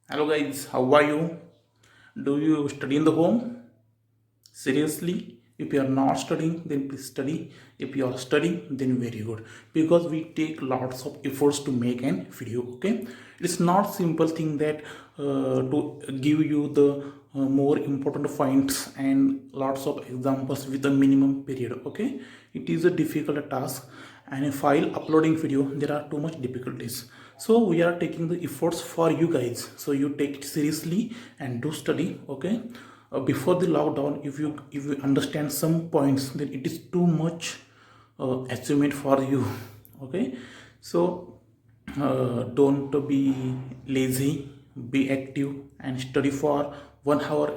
Hello guys, how are you? Do you study in the home? Seriously? If you are not studying, then please study. If you are studying, then very good. Because we take lots of efforts to make an video, okay? It's not simple thing that to give you the more important points and lots of examples with a minimum period, okay? It is a difficult task, and while uploading video there are too much difficulties, so we are taking the efforts for you guys, so you take it seriously and do study, okay? Before the lockdown, if you understand some points, then it is too much achievement for you, okay? So don't be lazy, be active and study for 1 hour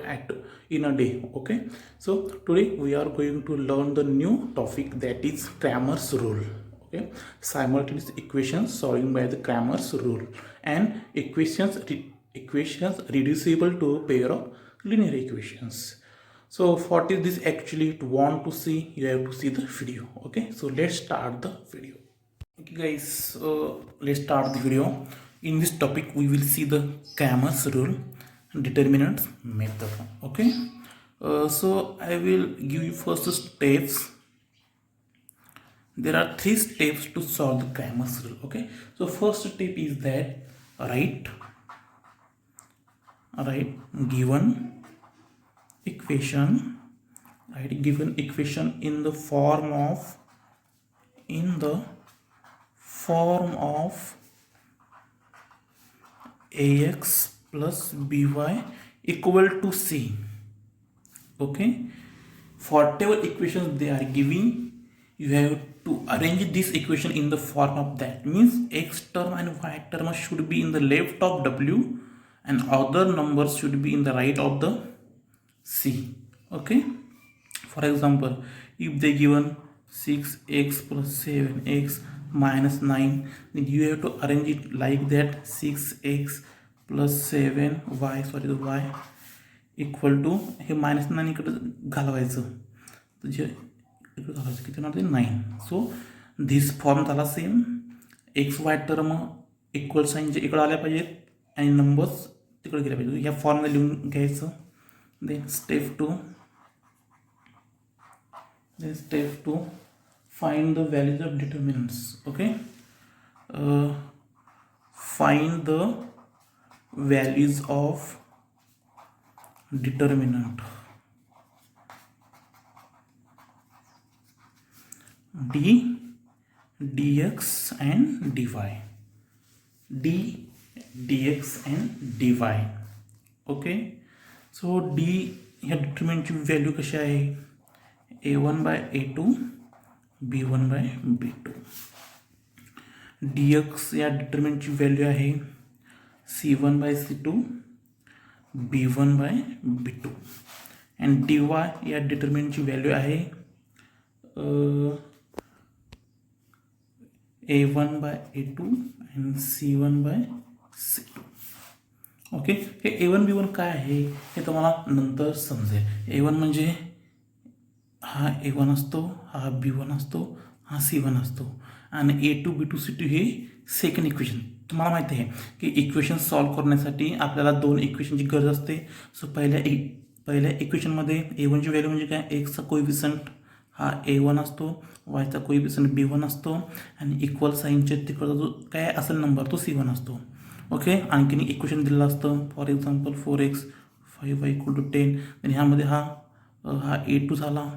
in a day, okay? So today we are going to learn the new topic, that is Cramer's rule, okay? Simultaneous equations solving by the Cramer's rule, and equations reducible to a pair of linear equations. So what is this actually? To want to see, you have to see the video, okay? So let's start the video. Okay guys, let's start the video. In this topic we will see the Cramer's rule, determinants method, okay? So I will give you first steps. There are 3 steps to solve the Cramer's rule, okay? So first step is that write given equation, write given equation in the form of ax plus by equal to c, okay? Whatever equations they are giving, you have to arrange this equation in the form of that. Means x term and y term should be in the left of w and other numbers should be in the right of the c, okay? For example, if they given 6x plus 7x minus 9, then you have to arrange it like that: 6x plus 7y, sorry, the y equal to हे -9 इकडे घालवायचं, तर जे इकडे घालवायचं किती होणार ते 9. So this form झाला same. X y term equal sign जे इकडे आल्या पाहिजेत आणि नंबर्स तिकडे गेले पाहिजे, ह्या फॉर्मला लिहून घ्यायचं. Then step two find the values of determinants, okay? Find the values of determinant d, dx and dy, d, dx and dy, okay? So d ह्या डिटर्मिनंटची व्हॅल्यू कशी आहे? a1 by a2 b1 by b2. dx या डिटर्मिनंटची value आहे c1 by c2 b1 by b2. and dy या डिटर्मिनंटची value आहे a1 by a2 and c1 by c2, okay? हे a1 b1 काय आहे हे तुम्हाला नंतर समजेल. a1 म्हणजे हा a1 असतो, हा b1 असतो, हा c1 असतो, आणि a2 b2 c2 हे सेकंड इक्वेशन. तुम्हाला माहिती आहे की इक्वेशन सॉल्व करण्यासाठी आपल्याला 2 इक्वेशनची गरज असते. सो पहिल्या इक्वेशनमध्ये a1ची व्हॅल्यू म्हणजे काय? एक्सचा कोइफिशियंट हा a1 असतो, वायचा कोइफिशियंट b1 असतो, आणि इक्वल साईनच्या तिकडचा जो काय असेल नंबर तो c1 असतो, ओके? आणखीन इक्वेशन दिलेलं असतं, फॉर एक्झाम्पल 4x 5y = 10. आणि ह्यामध्ये हा a2 झाला,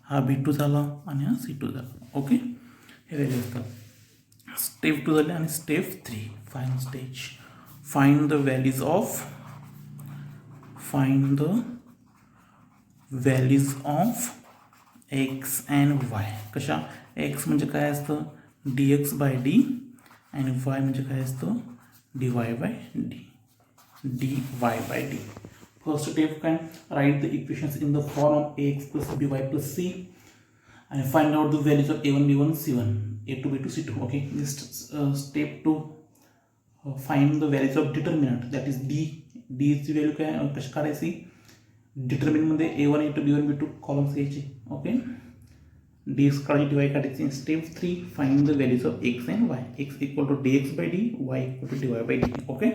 हा b2 झाला आणि हा c2 झाला, ओके? हे व्हॅल्यू असतात. स्टेप 2 झाले. आणि step 3 final stage, find the values of x and Y. कशा? एक्स म्हणजे काय असतं? dx by d, आणि y म्हणजे काय असतं? dy by d. First step काय? Write the equations in the form of ax plus by plus c and find out the values of a1 b1 c1 a2 b2 c2, okay? This step 2 find the values of determinant, that is d. ची value काय कशी काढायची? Determinant मध्ये a1 a2 b1 b2 columns घ्यायचे, okay? dx काढायची, dy काढायची. Step 3 find the values of x and y. x equal to dx by d, y equal to dy by d, okay?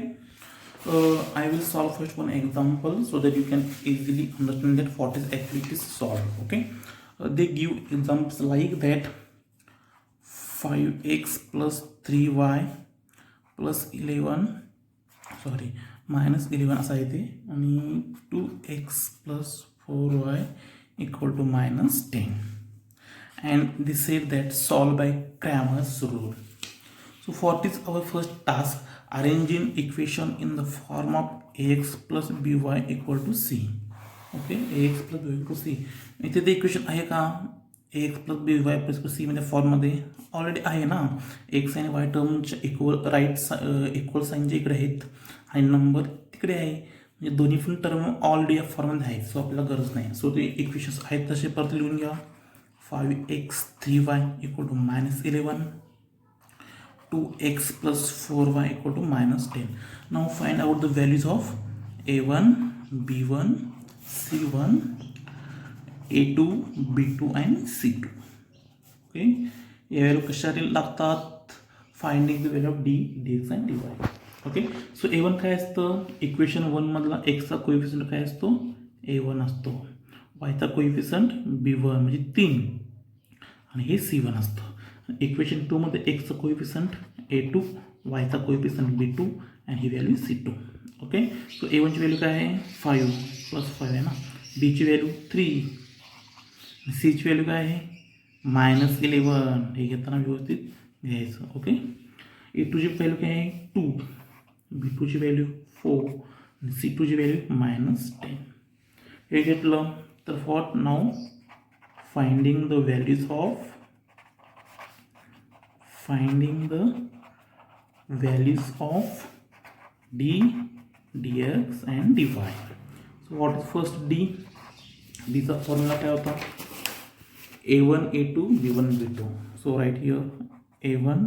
I will solve first one example so that you can easily understand that what is actually it is solved. Okay, they give examples like that 5x plus 3y plus 11 minus 11 असा येते आणि 2x plus 4y equal to minus 10, and they said that solve by Cramer's rule. So what is our first task? Arranging equation in the form of ax plus by equal to c. Okay, ax plus by equal to c. इथे ते equation आहे का? ax plus by plus c मध्ये फॉर्ममध्ये already आहे ना. X आणि Y टर्मच्या इक्वल साईनच्या इकडे आहेत आणि नंबर तिकडे आहे, म्हणजे दोन्ही पण टर्म ऑलरेडी या फॉर्ममध्ये आहेत. सो आपल्याला गरज नाही. सो ते इक्वेशन्स आहेत तसे परत लिहून घ्या. 5x 3y equal to minus 11, 2x plus 4y equal to minus 10. Now find out the values of a1, b1, c1, a2, b2 and c2. Okay, या व्हॅल्यू कशा लागतात? Finding the value of d, dx and dy. Okay, so a1 काय असतं? Equation 1 मधला x चा coefficient काय असतो? a1 असतो. y चा कोएफिशियंट b1 म्हणजे 3 आणि हे c1 असतं. इक्वेशन 2 मध्ये x चा कोएफिशियंट a2, y चा कोएफिशियंट b2 आणि ही value c2. Okay, so a1 ची व्हॅल्यू काय आहे? 5 प्लस 5 आहे ना. b ची व्हॅल्यू 3, c ची व्हॅल्यू काय आहे? मायनस 11. हे घेताना व्यवस्थित घ्यायचं. ओके, a2 ची व्हॅल्यू काय आहे? 2, b2 ची व्हॅल्यू 4 आणि c2 ची व्हॅल्यू मायनस 10. हे घेतलं तर what now? Finding the values of d, dx and dy. So what is first d? d चा फॉर्म्युला काय होता? a1 a2 b1 b2. So right here a1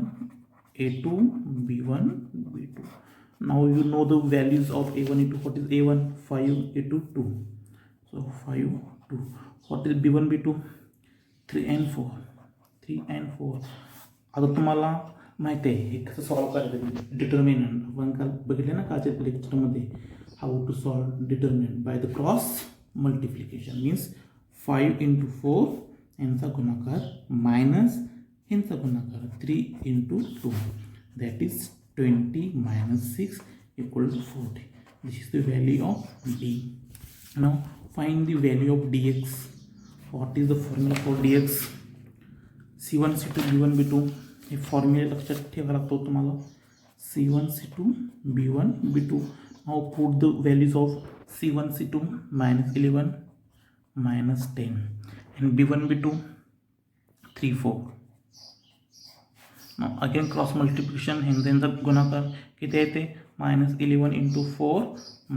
a2 b1 b2. Now you know the values of a1 a2. What is a1? 5, a2 2. So 5 2. What is b1 b2? 3 and 4. 3 and 4. आता तुम्हाला माहिती आहे हे कसं solve करायचं. Determinant आपण काल बघितले ना कालच्या लेक्चरमध्ये, how to solve determinant by the cross multiplication. Means 5 into 4 यांचा गुणाकार मायनस यांचा गुणाकार 3 into 2, that is 20 minus 6 equal to 40. This is the value of d. Now find the value of dx. What is the formula for dx? c1 c2 b1 b2. हे formula लक्षात ठेवावा लागतो तुम्हाला. c1 c2 b1 b2. Now put the values of c1 c2 minus 11 minus 10 and b1 b2 3 4. Now again cross multiplication ह्यांचा गुणाकार किती येते? Minus 11 into 4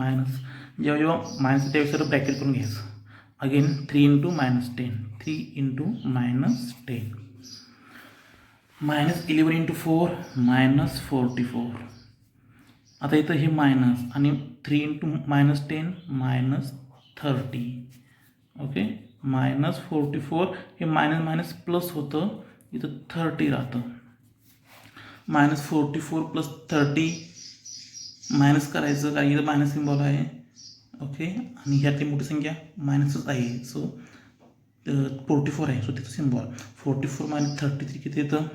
minus, जेव्हा मायनस त्यावेळेस ब्रॅकेट करून घ्यायचं. Again 3 into minus 10, 3 into minus 10. Minus 11 into 4 minus 44. आता इथं हे मायनस आणि 3 into minus 10 minus 30. Okay, minus 44. हे मायनस मायनस प्लस होतं, इथं 30 राहतं. मायनस 44 प्लस 30 मायनस करायचं, कारण इथं मायनस सिम्बॉल आहे. ओके, आणि ह्यातली मोठी संख्या मायनसच आहे. सो 44 आहे. सो तिथं सिम्बॉल 44 minus 33 किती येतं?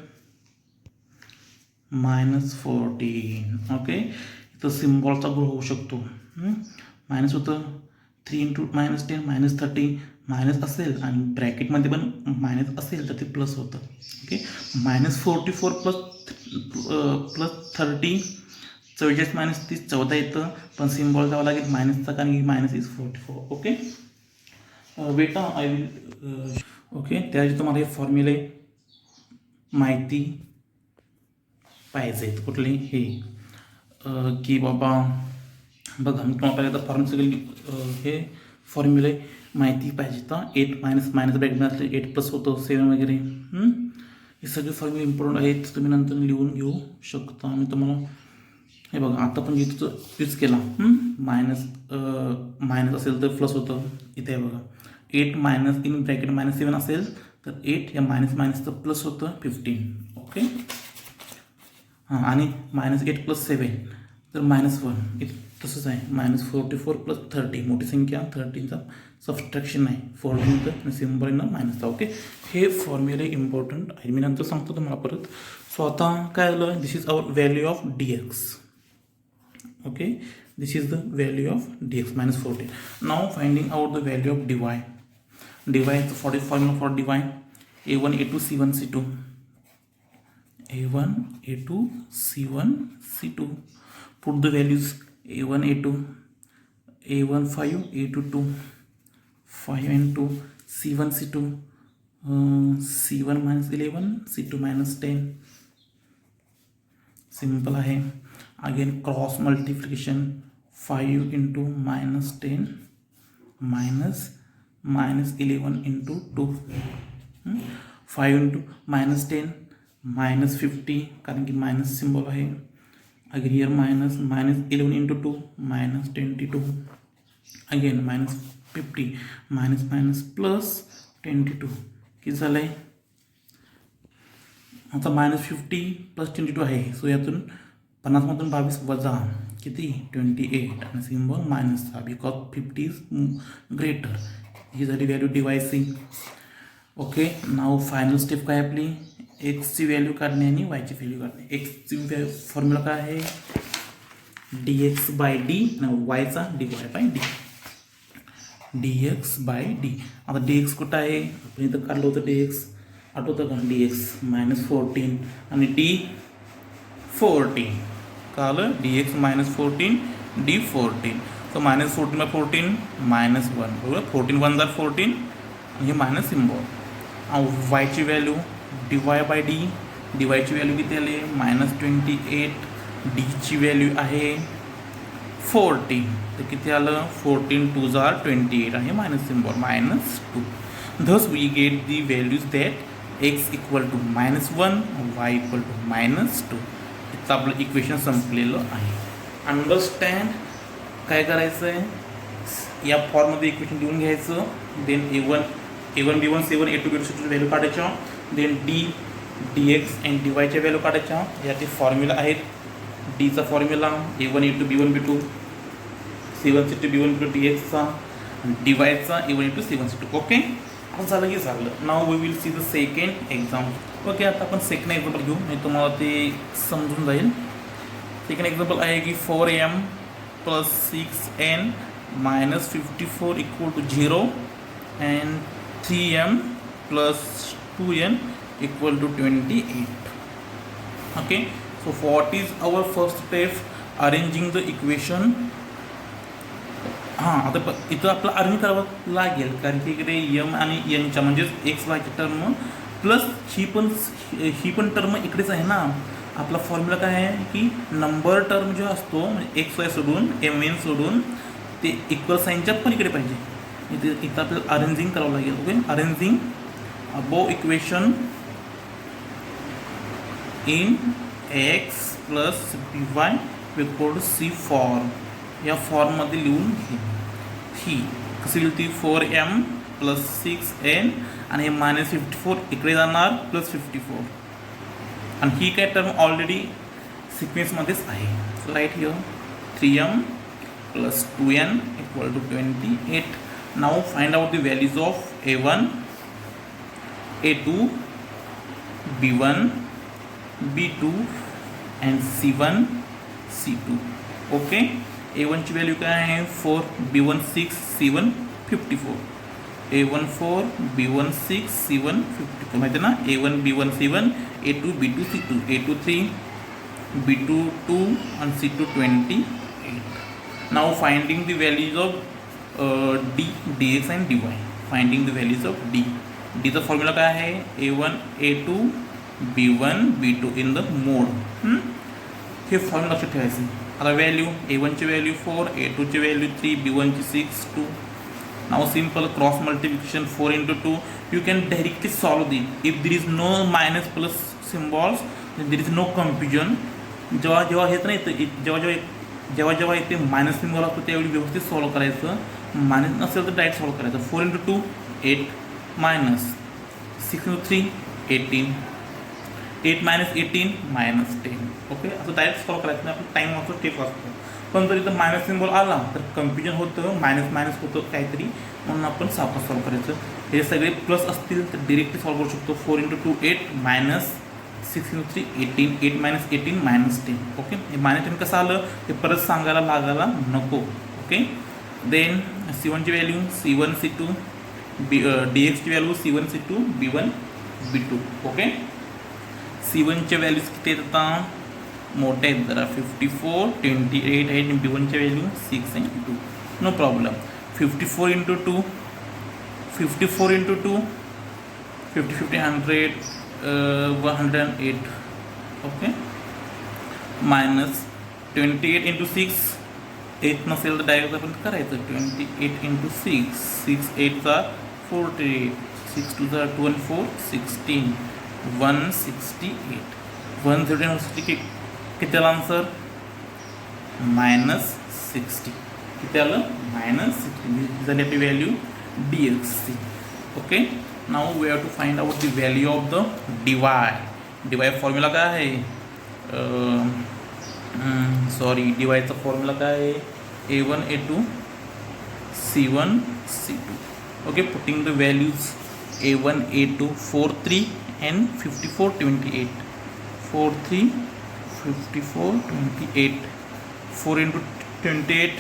मायनस 14. ओके, इथं सिम्बॉलचा ग्रो होऊ शकतो. मायनस होतं 3 into minus 10 minus 30. मायनस असेल आणि ब्रॅकेटमध्ये पण मायनस असेल तर ते प्लस होतं. ओके, मायनस 44 प्लस 30, 44 minus 30 14 येतं, पण सिम्बॉल द्यावा लागेल मायनसचा, कारण की मायनस इज 44. ओके बेटा, आय विल ओके, त्याची तुम्हाला हे फॉर्म्युले माहिती पाहिजे. कुठले हे की बाबा बघा, मी तुम्हाला पहिल्यांदा फॉर्म्युला सगळे हे फॉर्म्युले माहिती पाहिजे. तर 8 मायनस मायनस ब्रॅकेट असले 8 प्लस होतं 7 वगैरे. हे सगळे फॉर्म्युले इम्पॉर्टंट आहेत, तुम्ही नंतर लिहून घेऊ शकता. मी तुम्हाला हे बघा, आता पण इथं यूज केला. मायनस मायनस असेल तर प्लस होतं. इथे बघा 8 मायनस इन ब्रॅकेट मायनस 7 असेल तर 8 या मायनस मायनसचं प्लस होतं 15. ओके, हां, आणि मायनस 8 प्लस 7 तर मायनस 1. इथे तसंच आहे -44 प्लस 30 मोठी संख्या 13चा सबस्ट्रॅक्शन आहे 14चं सिम्बॉल ना मायनसचा. ओके, हे फॉर्म्युले इम्पॉर्टंट आहे, मी नंतर सांगतो तुम्हाला परत. सो आता काय झालं, this is our value of dx. Okay, this is the value of dx -14. Now finding out the value of dy. dy is the formula for dy a1 a2 c1 c2 a1 a2 c1 c2. Put the values a1 a2 a1 5 a2 2 5 and 2 c1 c2 c1 minus 11 c2 minus 10. Simple आहे. Again cross multiplication 5 into -10 minus 11 into 2 5 into -10 -50 कारण की minus symbol आहे. Again here -11 into 2 -22 again -50 minus plus 22 किती झालं आहे आता -50 plus 22 आहे. So यातून 50मधून 22 वजा किती 28 आणि सिम्बॉल मायनसचा बिकॉज 50 इज ग्रेटर. ही झाली व्हॅल्यू डिवायसिंग. ओके, नाव फायनल स्टेप काय आपली एक्सची व्हॅल्यू काढणे आणि वायची व्हॅल्यू काढणे. एक्सची फॉर्म्युला काय आहे dx/d आणि वायचा dy/d. dx/d. आता dx कुठं आहे आपण इथं काढलं होतं dx आठवतं का dx -14 आणि d 14 कालं dx -14 d 14. तर -14/14 -1 बरोबर 14 1 जार 14 आणि हे मायनस सिम्बॉल. वायची value dy/d. ची व्हॅल्यू किती आली -28. डीची व्हॅल्यू आहे 14 तर किती आलं 14 2 जार 28 आहे minus symbol -2. Thus we get the values that x equal to -1 y equal to -2. इथं आपलं इक्वेशन संपलेलं आहे. अंडरस्टँड काय करायचं आहे या फॉर्ममध्ये इक्वेशन लिहून घ्यायचं. Then a1 b1 c1 a2 b2 c2 value काढायच्या. देन dx अँड dyच्या व्हॅल्यू काढायच्या. याचे फॉर्म्युला आहेत. डीचा formula a1 a2 b1 b2 c1 c2 b1 b2 dxचा dyचा a1 a2 c1 c2. Okay, असं झालं की झालं. Now we will see the second example. Okay, आता आपण सेकंड एक्झाम्पल घेऊ म्हणजे तुम्हाला ते समजून जाईल. सेकंड एक्झाम्पल आहे की 4m + 6n - 54 = 0 and 3m + 2n = 28. Okay, so what is our first step? Arranging the equation. हां, आता इथं आपलं अरेंज करावं लागेल कारण की इकडे यम आणि एनच्या म्हणजेच एक्स वायची टर्म प्लस ही पण टर्म इकडेच आहे ना. आपला फॉर्म्युला काय आहे की नंबर टर्म जो असतो म्हणजे एक्स वाय सोडून एम एन सोडून ते इक्वल साईनच्या पण इकडे पाहिजे. इथं आपल्याला अरेंजिंग करावं लागेल. Okay, arranging above equation in x plus b y equal to c form. या फॉर्ममध्ये लिहून घे. ही कशी होईल ती 4m + 6n आणि हे -54 इकडे जाणार +54 आणि ही काय टर्म ऑलरेडी सिक्वेन्समध्येच आहे. So right here 3m + 2n = 28. Now find out the values of a1 a2 b1 b2 and c1 c2. Okay, a1 ची व्हॅल्यू काय आहे 4 b1 6 c1 54 a1 4 b1 6 c1 54 माहिती ना. a1 b1 c1 a2 b2 c2 a2 3 b2 2 and c2 28. Now finding the values of d dx and dy. Finding the values of d. d चा formula काय आहे a1 a2 b1 b2 in the mode. हे formula लक्षात ठेवायचं. आता value a1 ची value 4 a2 ची value 3 b1 ची 6 2. Now simple cross multiplication 4 into 2 you can directly solve it if there is no minus plus symbols, then there is no confusion. जेव्हा येत नाही जेव्हा इथे मायनस सिम्बॉल असतो त्यावेळी व्यवस्थित सॉल्व करायचं. मायनस नसेल तर डायरेक्ट सॉल्व करायचं. 4 into 2 8 minus 6 into 3 18 8 minus 18 minus 10. Okay, असं डायरेक्ट सॉल्व करायचं नाही. आपण टाईम वाचतो स्टेप वाचतो. पण जर इथं मायनस सिम्बॉल आला तर कन्फ्युजन होतं, मायनस मायनस होतं काहीतरी, म्हणून आपण सावकाश सॉल्व करायचं. हे सगळे प्लस असतील तर डिरेक्टली सॉल्व करू शकतो. 4 × 2 8 मायनस 6 × 3 18 8 मायनस 18 मायनस 10. ओके, हे मायनस 10 कसं आलं ते परत सांगायला लागायला नको. ओके, देन C1 ची व्हॅल्यू C1 C2 dx ची value C1 C2 B1 B2. Okay, C1 च्या व्हॅल्यूज किती आहेत आता मोठे आहेत जरा 54 28 आहे आणि B1 च्या व्हॅल्यू 6 आणि 2. No problem. 54 × 2 54 × 2 50 50 100 108. ओके, मायनस 28 × 6 8 नसेल तर डायरेक्ट आपण करायचं 28 × 6 6 8 48 6 2 2 and 4 16 168 160 किती आलं आन्सर -60. किती आलं -60 झाली आपली value dx. Okay, now we have to find out the value of the d y formula काय आहे डिवायचा फॉर्म्युला काय आहे A1 A2 C1 C2. Okay, putting the values A1 A2 4 3 and 54 28 4 3 54 28 4 × 28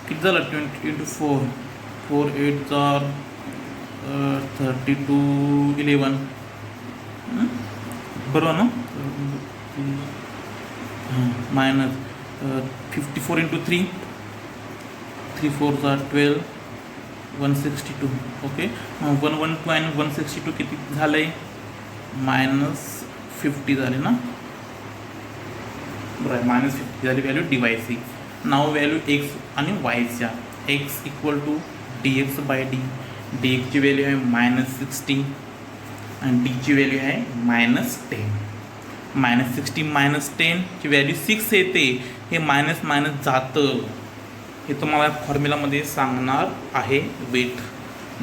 किती झालं 20 × 4 4 8 32 11 बरोबर ना मायनस 54 × 3 3 4 12 162. ओके, 112 आणि 162 किती झालंय -50 झाले ना बरं -50 झाली व्हॅल्यू डिवायसी. नाव व्हॅल्यू एक्स आणि वायच्या x equal to dx by d. dx ची व्हॅल्यू आहे -60 आणि डीची व्हॅल्यू आहे -10. -60 -10 ची व्हॅल्यू 6 येते. हे मायनस मायनस जातं हे तुम्हाला फॉर्म्युलामध्ये सांगणार आहे वेट.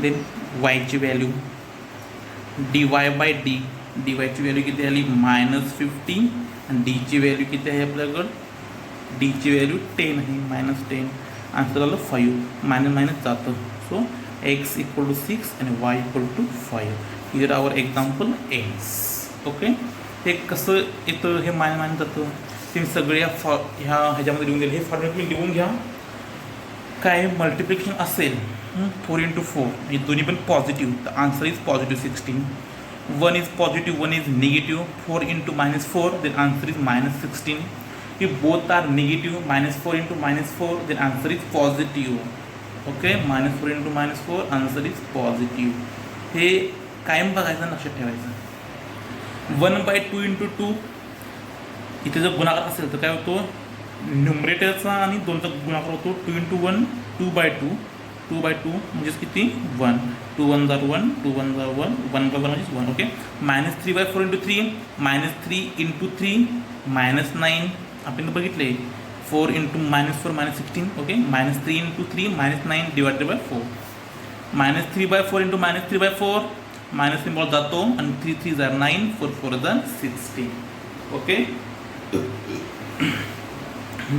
देन वायची व्हॅल्यू dy बाय डी. डीवायची व्हॅल्यू किती आली -50 आणि डीची व्हॅल्यू किती आहे आपल्याकडं डीची व्हॅल्यू 10 आहे -10. आन्सर आलं 5. मायनस मायनस जातं. सो x इक्वल टू 6 आणि y equal to 5. Here our example ends. Okay, हे कसं येतं हे मायनस मायनस जातं ते सगळे ह्याच्यामध्ये लिहून दिले. हे फॉर्म्युला तुम्ही लिहून घ्या. काय मल्टिप्लिकेशन असेल 4 × 4 म्हणजे दोन्ही पण पॉझिटिव्ह तर answer is positive 16. 1 is positive 1 is negative 4 × -4 then answer is -16. If both are negative -4 × -4 then answer is positive. Okay, -4 × -4 answer is positive. हे कायम बघायचं लक्षात ठेवायचं. 1/2 × 2 इथे जर गुणाकार असेल तर काय होतो न्युमरेटरचा आणि 2चा गुणाकार होतो 2 × 1 2/2 2/2 म्हणजेच किती 1 2 1 1 2 1 1 1 1 म्हणजेच 1. ओके, -3/4 × 3 -3 × 3 -9 आपण बघितले 4 × -4 -16. Okay, -3 × 3 -9 divided by 4. -3/4 × -3/4 minus symbol जातो आणि 3 3 जार 9 4 4 जार 16. ओके,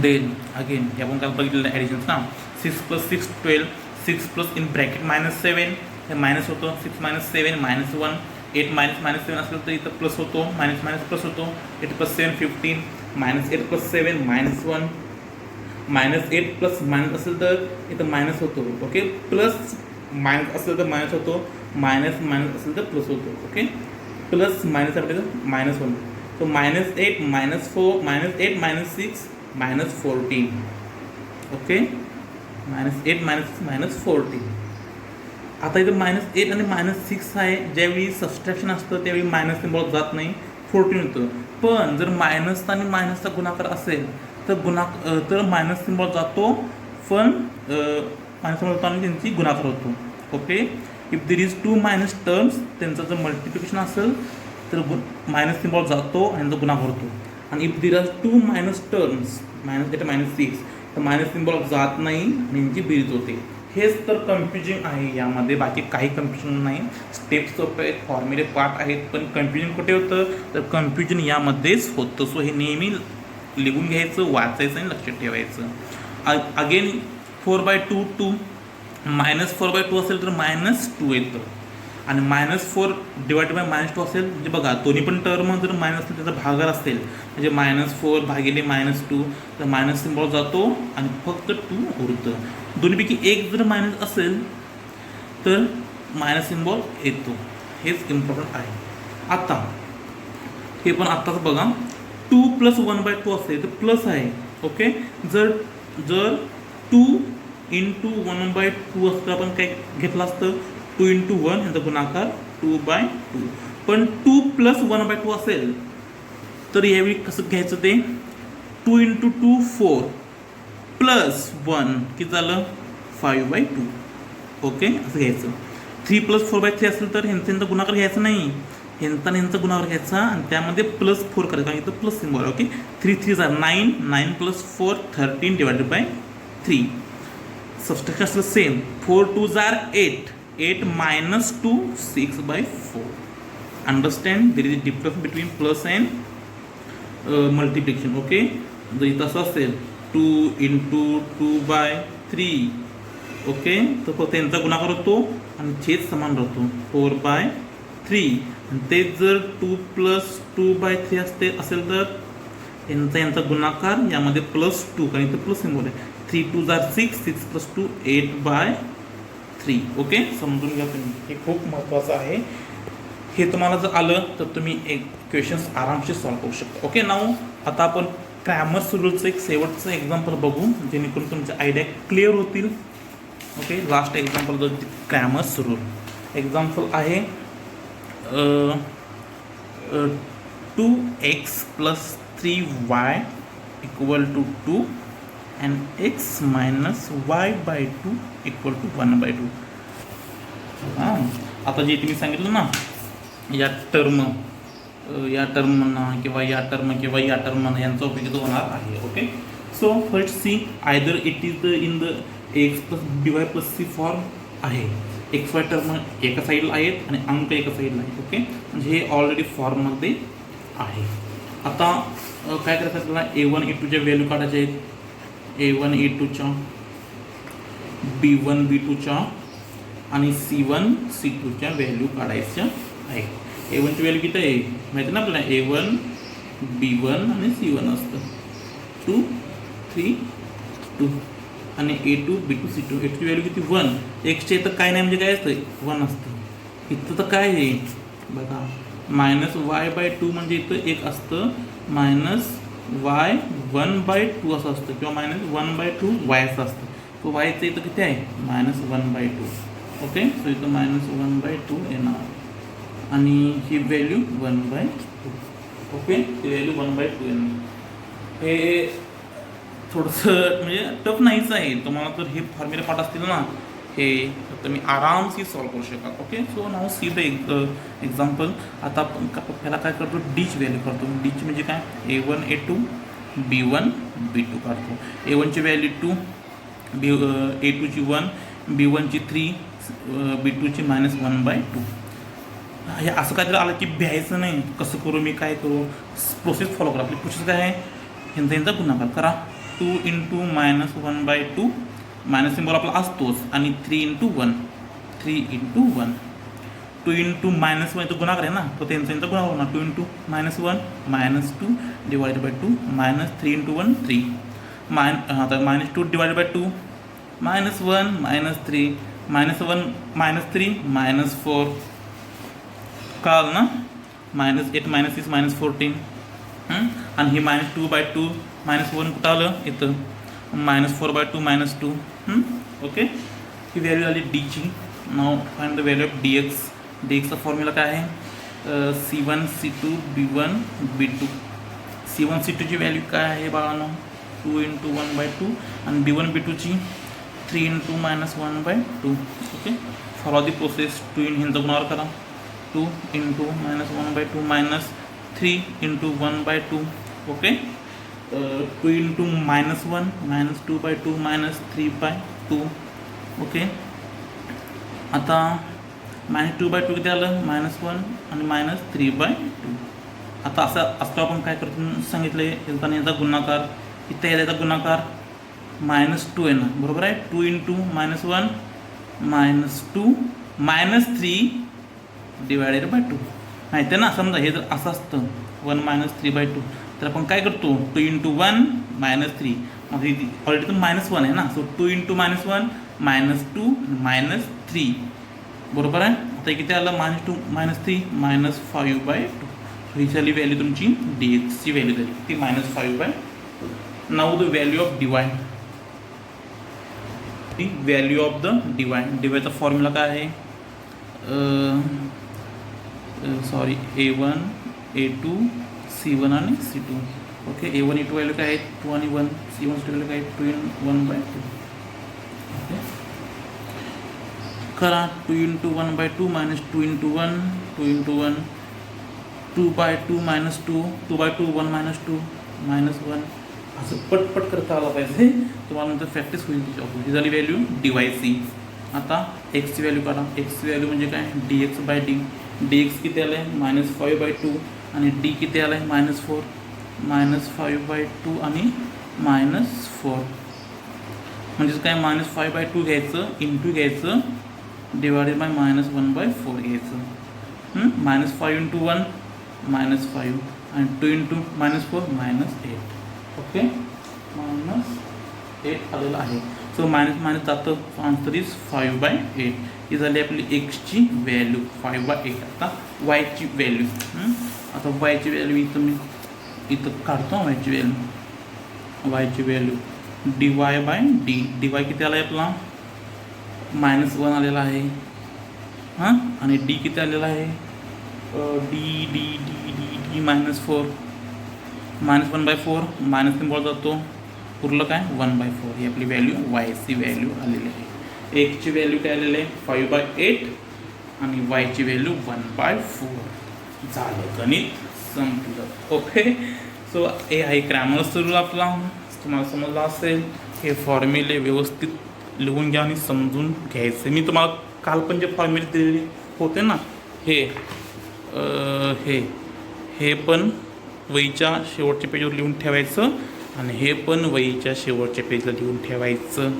देन अगेन हे आपण काय बघितलेलं ॲडिशन्स ना 6 + 6 12 6 प्लस इन ब्रॅकेट -7 हे मायनस होतो 6 - 7 -1 8 -7 असेल तर इथं प्लस होतो मायनस मायनस प्लस होतो 8 + 7 15 -8 + 7 -1 -8 प्लस मायनस असेल तर इथं मायनस होतो. ओके, प्लस मायनस असेल तर मायनस होतो मायनस मायनस असेल तर प्लस होतो. ओके, प्लस मायनस आपल्याला -1 तो -8 -4 -8 -6 -14. ओके, -8 -14. आता इथं -8 आणि -6 आहे. ज्यावेळी सबस्ट्रॅक्शन असतं त्यावेळी मायनस सिम्बॉल जात नाही 14 होतं. पण जर मायनस आणि मायनसचा गुणाकार असेल तर मायनस सिम्बॉल जातो पण मायनस सिम्बॉल जातो आणि त्यांची गुणाकार होतो. Okay, if there is 2 minus terms त्यांचं जर मल्टिप्लिकेशन असेल तर मायनस सिम्बॉल जातो आणि त्यांचा गुणाकार होतो. आणि if there are 2 minus terms -8 -6 तर मायनस सिम्बॉल जात नाही आणि यांची बेरीज होते. हेच तर कन्फ्युजिंग आहे यामध्ये, बाकी काही कन्फ्युजन नाही. स्टेप्स सोपे आहेत, फॉर्म्युले पार्ट आहेत, पण कन्फ्युजन कुठे होतं तर कन्फ्युजन यामध्येच होतं. सो हे नेहमी लिहून घ्यायचं, वाचायचं आणि लक्षात ठेवायचं. अगेन 4/2 2 -4/2 असेल तर -2 येतं आणि -4 डिवायडेड बाय -2 असेल म्हणजे बघा दोन्ही पण टर्म जर मायनस असेल त्याचा भागाकार असेल म्हणजे -4 भागिले -2 तर मायनस सिम्बॉल जातो आणि फक्त 2 उरतं. दोन्हीपैकी एक जर मायनस असेल तर मायनस सिम्बॉल येतो. हेच इम्पॉर्टंट आहे. आता हे पण आत्ताच बघा 2 + 1/2 असेल तर प्लस आहे. ओके, जर 2 × 1/2 असतं आपण काय घेतलं असतं 2 × 1 यांचा गुणाकार 2/2. पण 2 + 1/2 असेल तर यावेळी कसं घ्यायचं ते 2 × 2 4 प्लस 1 किती झालं 5/2. ओके, असं घ्यायचं. 3 + 4/3 असेल तर ह्यांचा गुणाकार घ्यायचा नाही, ह्यांचा गुणाकार घ्यायचा आणि त्यामध्ये +4 करायचा कारण इथं plus symbol. Okay, 3 3 9 9 + 4 13 divided by 3. Subtraction असलं same 4 2 8 8 - 2 6/4. Understand there is a difference between plus and multiplication. Okay, जर इथं असं असेल 2 × 2/3 ओके तर फक्त यांचा गुणाकार होतो आणि छेद समान राहतो 4/3. आणि तेच जर 2 + 2/3 असेल तर यांचा गुणाकार यामध्ये +2 कारण इथं प्लस सिम्बॉल आहे 3 2 6 6 + 2 8/3. ओके, समजून घ्या तुम्ही, हे खूप महत्त्वाचं आहे. हे तुम्हाला जर आलं तर तुम्ही एक क्वेश्चन्स आरामशीर सॉल्व्ह करू शकता. ओके, नाव आता आपण क्रॅमर्स रूलचं एक शेवटचं एक्झाम्पल बघू जेणेकरून तुमचे आयडिया क्लिअर होतील. ओके, लास्ट एक्झाम्पल जो क्रॅमर्स रूल एक्झाम्पल आहे 2x + 3y = 2 and x - y/2 = 1/2. हां, आता जे तुम्ही सांगितलं ना या टर्म म्हणा किंवा या टर्म म्हणा यांचा उपयोग होणार आहे. Okay, so first see either it is in the x + dy + c form आहे. XY टर्म एका साईडला आहेत आणि अंक एका साईडला आहेत. ओके, म्हणजे हे ऑलरेडी फॉर्ममध्ये आहे. आता काय करायचं आपल्याला A1 A2च्या व्हॅल्यू काढायच्या आहेत. A1 A2च्या, B1 B2च्या आणि C1 C2च्या व्हॅल्यू काढायच्या आहे. A1ची व्हॅल्यू किती आहे माहिती ना आपल्याला A1 B1 आणि C1 असतं 2 3 2 आणि A2 B2 C2. A2ची व्हॅल्यू किती 1. एक्सच्या इथं काय नाही म्हणजे काय असतं 1 असतं. इथं तर काय आहे बघा -y/2 म्हणजे इथं 1 असतं -y 1/2 असं असतं किंवा -1/2 y असं असतं. तो yचं इथं किती आहे -1/2. ओके, सो इथं -1/2 येणार आणि ही व्हॅल्यू 1/2. ओके, ही व्हॅल्यू 1/2 येणार. हे थोडंसं म्हणजे टफ नाहीच आहे. तुम्हाला तर हे फॉर्म्युला पाठ असतील ना हे तुम्ही आरामशी सॉल्व्ह करू शकाल. Okay, so now see the example. आता आपण पहिला काय करतो डीची व्हॅल्यू काढतो. डीची म्हणजे काय A1 A2 B1 B2 काढतो. A1ची व्हॅल्यू 2 A2ची 1 B1ची 3 B2ची -1/2. हे असं काहीतरी आलं की भ्यायचं नाही. कसं करू मी काय करू प्रोसेस फॉलो करा. आपली प्रोसेस काय आहे ह्यांचा गुणाकार करा 2 × -1/2 मायनस सिम्बॉल आपला असतोच आणि 3 × 1 3 × 1 2 × -1 तो गुणाकार आहे ना तो त्यांचा गुणाकार होणार 2 × -1 -2 डिवायडेड बाय 2 -3 × 1 3 आता -2 डिवायडेड बाय 2 -1 -3 -1 -3 -4 कळालं ना -8 -6 -14 आणि ही -2/2 -1 कुठं आलं इथं -4/2 -2. ओके, ही व्हॅल्यू आली डीची. Now find the value of dxचा फॉर्म्युला काय आहे C1 C2 B1 B2. C1 C2ची value काय आहे बाळांनो 2 × 1/2 आणि B1 B2ची 3 × -1/2. Okay, follow the process 2 ह्यांचा गुणाकार करा 2 × -1/2 -3 × 1/2. ओके, 2 × -1 -2/2 -3/2. ओके, आता -2/2 किती आलं -1 आणि -3/2. आता असं आपण काय करतो सांगितलं आहे, याचा गुणाकार, इथं याचा गुणाकार -2 आहे ना, बरोबर आहे. 2 × -1 -2 -3 / 2 माहिती आहे ना. समजा हे जर असं असतं 1 - 3/2 तर आपण काय करतो 2 × 1 -3, म्हणजे ऑलरेडी तर -1 आहे ना. सो 2 × -1 -2 -3 बरोबर आहे. आता किती आलं -2 -3 -5/2. ही झाली व्हॅल्यू तुमची dxची व्हॅल्यू झाली ती -5/2. Now the value of d y, the value of the d y. डिवायचा फॉर्म्युला काय आहे, सॉरी A1 A2 C1 आणि C2. Okay, A1 A2 value काय आहेत 2 आणि 1, C1 C2 व्हॅल्यू काय 2 and 1/2. ओके करा 2 × 1/2 -2 × 1 2 × 1 2/2 -2 2/2 1 -2 -1 असं पटपट करता आलं पाहिजे, तुम्हाला नंतर प्रॅक्टिस होईल त्याची. ही झाली व्हॅल्यू डिवायसी. आता एक्सची व्हॅल्यू काढा. एक्सची व्हॅल्यू म्हणजे काय dx/d. dx किती आलं आहे -5/2 आणि d किती आलं आहे -4 -5/2 आणि -4 म्हणजेच काय -5/2 घ्यायचं इंटू घ्यायचं डिवायडेड बाय -1/4 घ्यायचं. -5 × 1 -5 आणि 2 × -4 -8. ओके -8 आलेलं आहे. सो मायनस जातं, आन्सर इज 5/8. ही झाली आपली एक्सची व्हॅल्यू 5/8. आता वायची व्हॅल्यू, आता वायची व्हॅल्यू इथं मी काढतो. वायची व्हॅल्यू dy/d. dy किती आला आहे आपला -1 आलेला आहे हां, आणि d किती आलेला आहे d -4 -1/4 -3 जातो, पुरलं काय 1/4. ही आपली व्हॅल्यू वायची व्हॅल्यू आलेली आहे. एक्सची व्हॅल्यू काय आलेली आहे 5/8 आणि वायची व्हॅल्यू 1/4. झालं गणित संपलं. ओके, सो हे आहे ग्रामर सुरू आपला. तुम्हाला समजलं असेल. हे फॉर्म्युले व्यवस्थित लिहून घ्या आणि समजून घ्यायचे. मी तुम्हाला काल पण जे फॉर्म्युले दिलेले होते ना, हे पण वहीच्या शेवटच्या पेजवर लिहून ठेवायचं आणि हे पण वहीच्या शेवटच्या पेजला लिहून ठेवायचं.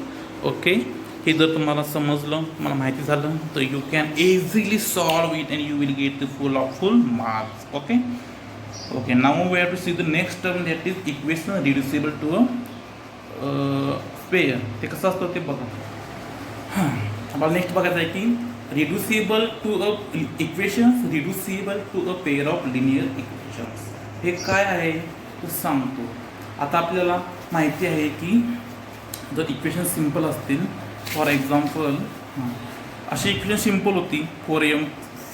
ओके, हे जर तुम्हाला समजलं, तुम्हाला माहिती झालं, तर you can easily solve it and you will get the full marks. Okay now we have to see the next term, that is equation reducible to a pair. ते कसं असतं ते बघा. आम्हाला नेक्स्ट बघायचं आहे की reducible to a equations reducible to a pair of linear equations. हे काय आहे ते सांगतो. आता आपल्याला माहिती आहे की जर इक्वेशन सिम्पल असतील, फॉर एक्झाम्पल अशी इक्वेशन सिम्पल होती 4m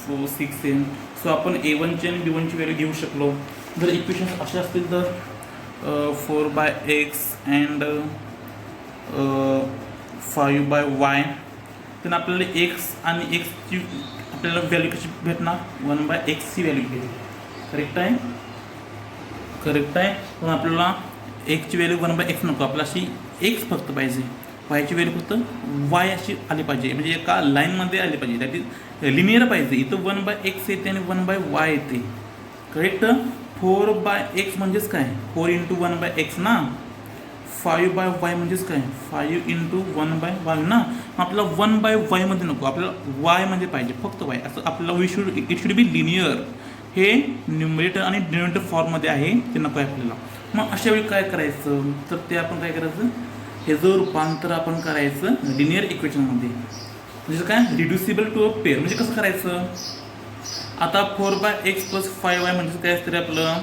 6m, सो आपण A1ची आणि B1ची व्हॅल्यू घेऊ शकलो. जर इक्वेशन्स असे असतील तर 4/x अँड 5/y, तर आपल्याला x आणि xची आपल्याला व्हॅल्यू कशी भेटणार 1/x ची व्हॅल्यू भेटेल. करेक्ट आहे. पण आपल्याला एक्सची व्हॅल्यू 1/x नको, आपल्याला अशी x फक्त पाहिजे. वायची व्हॅल्यू फक्त y अशी आली पाहिजे, म्हणजे एका लाईनमध्ये आली पाहिजे, दॅट इज लिनियर पाहिजे. इथं 1/x येते आणि 1/y येते. करेक्ट. 4/x म्हणजेच काय 4 × 1/x ना. 5/y म्हणजेच काय 5 × 1/y ना. आपल्याला 1/y मध्ये नको, आपल्याला y मध्ये पाहिजे, फक्त y. असं आपल्याला इट शुड बी लिनियर. हे न्यूमरेटर आणि डिनोमिनेटर फॉर्ममध्ये आहे, ते नको आहे आपल्याला. मग अशा वेळी काय करायचं, तर ते आपण काय करायचं, हे जो रूपांतर आपण करायचं लिनियर इक्वेशनमध्ये. म्हणजे काय रिड्युसिबल टू अ पेअर. म्हणजे कसं करायचं, आता 4/x + 5y म्हणजे काय असतं आपलं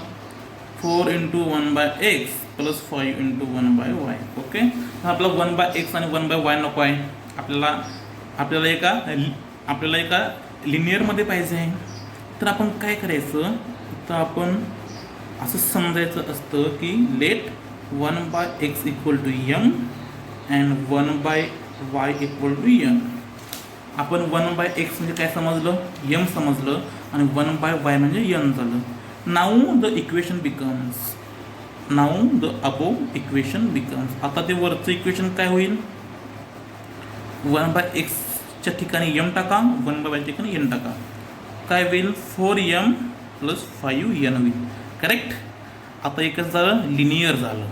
4 × 1/x + 5 × 1/y. ओके, आपला 1/x आणि 1/y नको आहे, आपल्याला एका लिनियरमध्ये पाहिजे आहे. तर आपण काय करायचं, तर आपण असं समजायचं असतं की late 1/x = m and 1/y = n. आपण 1/x म्हणजे काय समजलं, m समजलं, आणि 1/y म्हणजे n झालं. नाऊ द इक्वेशन बिकम्स, आता ते वरचं इक्वेशन काय होईल, 1/x च्या ठिकाणी m टाका, 1/y च्या ठिकाणी n टाका, काय होईल 4m + 5n होईल. करेक्ट. आता एकच झालं लिनियर झालं,